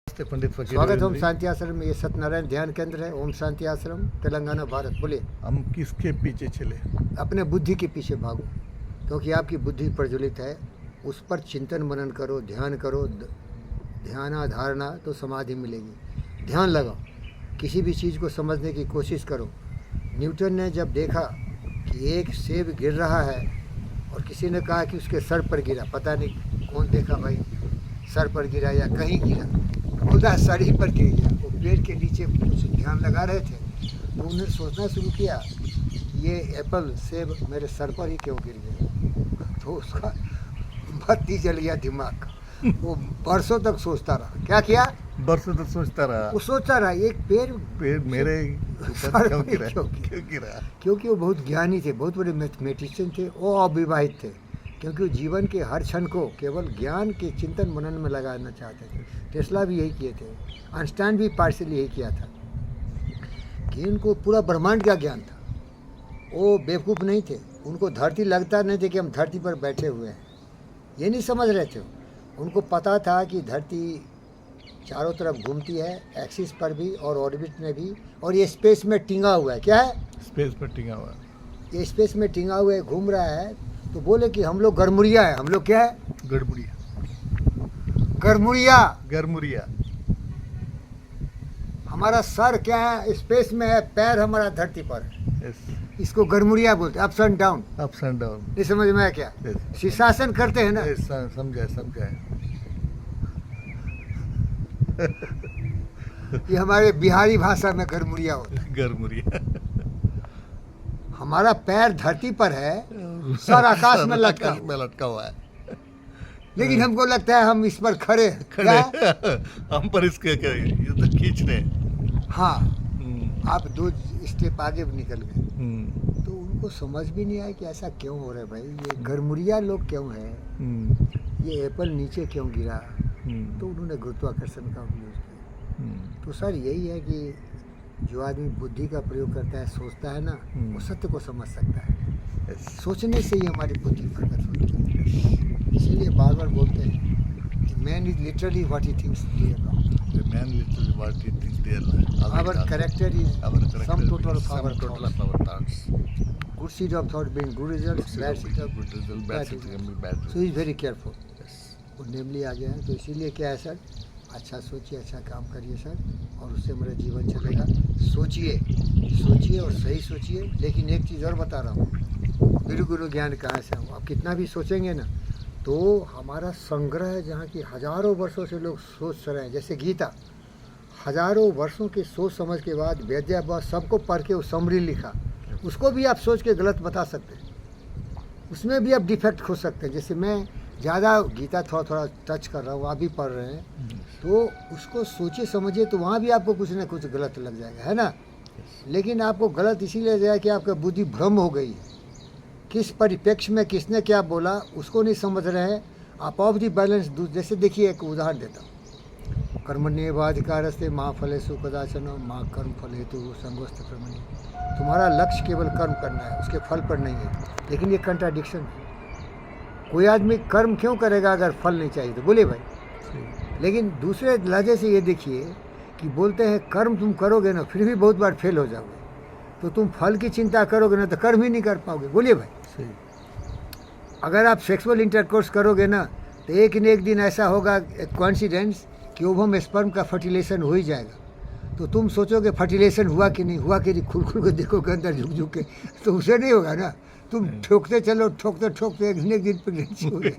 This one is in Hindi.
नमस्ते पंडित फकीर स्वागत है ओम जी। शांति आश्रम में। ये सत्यनारायण ध्यान केंद्र है, ओम शांति आश्रम, तेलंगाना, भारत। बोलिए। हम किसके पीछे चले? अपने बुद्धि के पीछे भागो, क्योंकि आपकी बुद्धि प्रज्वलित है। उस पर चिंतन मनन करो, ध्यान करो, ध्यान धारणा, तो समाधि मिलेगी। ध्यान लगाओ, किसी भी चीज़ को समझने की कोशिश करो। न्यूटन ने जब देखा कि एक सेब गिर रहा है और किसी ने कहा कि उसके सर पर गिरा, पता नहीं कौन देखा भाई, सर पर गिरा या कहीं गिरा, बोला सर ही पर गिर गया। वो पेड़ के नीचे कुछ ध्यान लगा रहे थे, तो उन्होंने सोचना शुरू किया ये एप्पल सेब मेरे सर पर ही क्यों गिर गया। तो उसका बत्ती जल गया दिमाग का। वो बरसों तक सोचता रहा। क्या किया? बरसों तक सोचता रहा, वो सोचता रहा एक पेड़ मेरे ऊपर क्यों गिरा, क्यों गिरा? क्योंकि वो बहुत ज्ञानी थे, बहुत बड़े मैथमेटिशियन थे, वो अविवाहित थे। क्योंकि वो जीवन के हर क्षण को केवल ज्ञान के चिंतन मनन में लगाना चाहते थे। टेस्ला भी यही किए थे, आइंस्टाइन भी पार्शियली यही किया था कि उनको पूरा ब्रह्मांड का ज्ञान था। वो बेवकूफ़ नहीं थे, उनको धरती लगता नहीं थे कि हम धरती पर बैठे हुए हैं, ये नहीं समझ रहे थे। उनको पता था कि धरती चारों तरफ घूमती है, एक्सिस पर भी और ऑर्बिट में भी, और ये स्पेस में टिंगा हुआ है। क्या है? स्पेस पर टिका हुआ है। ये स्पेस में टिंगा हुआ है, घूम रहा है। तो बोले कि हम लोग गरमुरिया है। हम लोग क्या है? गड़मुड़िया, गरमुरिया। गरमुरिया। हमारा सर क्या है? स्पेस में है, पैर हमारा धरती पर है। यस, इसको गरमुरिया बोलते हैं, ups and down. Ups and down. नहीं समझ में आया क्या? यस, शीर्षासन करते हैं ना। यस, समझा समझा। ये हमारे बिहारी भाषा में गरमुरिया होता है। गरमुरिया। हमारा पैर धरती पर है, सर आकाश में लटका आकाश में लटका हुआ है। लेकिन हमको लगता है हम इस पर खड़े हैं। खड़े क्या? हम पर इसके ये तो खींच रहे। हाँ, आप 2 स्टेप आगे निकल गए। हम्म, तो उनको समझ भी नहीं आया कि ऐसा क्यों हो रहा है भाई, ये गरमुरिया लोग क्यों है, ये एप्पल नीचे क्यों गिरा। तो उन्होंने गुरुत्वाकर्षण का उपयोग किया। तो सर यही है कि जो आदमी बुद्धि का प्रयोग करता है, सोचता है ना, वो सत्य को समझ सकता है। सोचने से ही हमारी बुद्धि प्रकट होती है। इसीलिए बार बार बोलते हैं कि man is literally what he thinks dear lord. man literally what he thinks dear Lord. Our character is sum total of our thoughts. Good seed of thought brings good results, bad seed of good result, bad bad seed results. can be bad So result. he is very careful. Yes. वो नेमली आ गया है। तो इसीलिए क्या है सर, अच्छा सोचिए, अच्छा काम करिए सर, और उससे मेरा जीवन चलेगा। सोचिए, सोचिए और सही सोचिए। लेकिन एक चीज़ और बता रहा हूँ, गुरु ज्ञान कहाँ से हम, आप कितना भी सोचेंगे ना, तो हमारा संग्रह है जहाँ की हजारों वर्षों से लोग सोच रहे हैं। जैसे गीता, हजारों वर्षों की सोच समझ के बाद वेद्यास सबको पढ़ के वो समरी लिखा, उसको भी आप सोच के गलत बता सकते हैं, उसमें भी आप डिफेक्ट खोज सकते हैं। जैसे मैं ज़्यादा गीता थोड़ा टच कर रहा हूँ, आप भी पढ़ रहे हैं, तो उसको सोचिए समझिए, तो वहाँ भी आपको कुछ ना कुछ गलत लग जाएगा, है ना। लेकिन आपको गलत इसीलिए लग जाएगा कि आपका बुद्धि भ्रम हो गई है। किस परिप्रेक्ष्य में किसने क्या बोला उसको नहीं समझ रहे हैं आप। Of the balance. जैसे देखिए, एक उदाहरण देता हूँ, कर्मण्येवाधिकारस्ते माँ फलेषु कदाचन माँ कर्म फल हेतु संगोस्त कर्मणि। तुम्हारा लक्ष्य केवल कर्म करना है, उसके फल पर नहीं है। लेकिन ये कंट्राडिक्शन है। कोई आदमी कर्म क्यों करेगा अगर फल नहीं चाहिए? तो बोलिए भाई। लेकिन दूसरे लहजे से ये देखिए कि बोलते हैं कर्म तुम करोगे ना, फिर भी बहुत बार फेल हो जाओगे, तो तुम फल की चिंता करोगे ना तो कर्म ही नहीं कर पाओगे। बोलिए भाई। अगर आप सेक्सुअल इंटरकोर्स करोगे ना, तो एक न एक दिन ऐसा होगा, एक कोइंसिडेंस, कि ओवम स्पर्म का फर्टिलेशन हो ही जाएगा। तो तुम सोचोगे फर्टिलेशन हुआ कि नहीं हुआ, कि नहीं खुल खुल के देखोगे अंदर झुक झुक के, तो उसे नहीं होगा ना। तुम ठोकते चलो, ठोकते ठोकते एक दिन प्रेगनेंसी हो गई।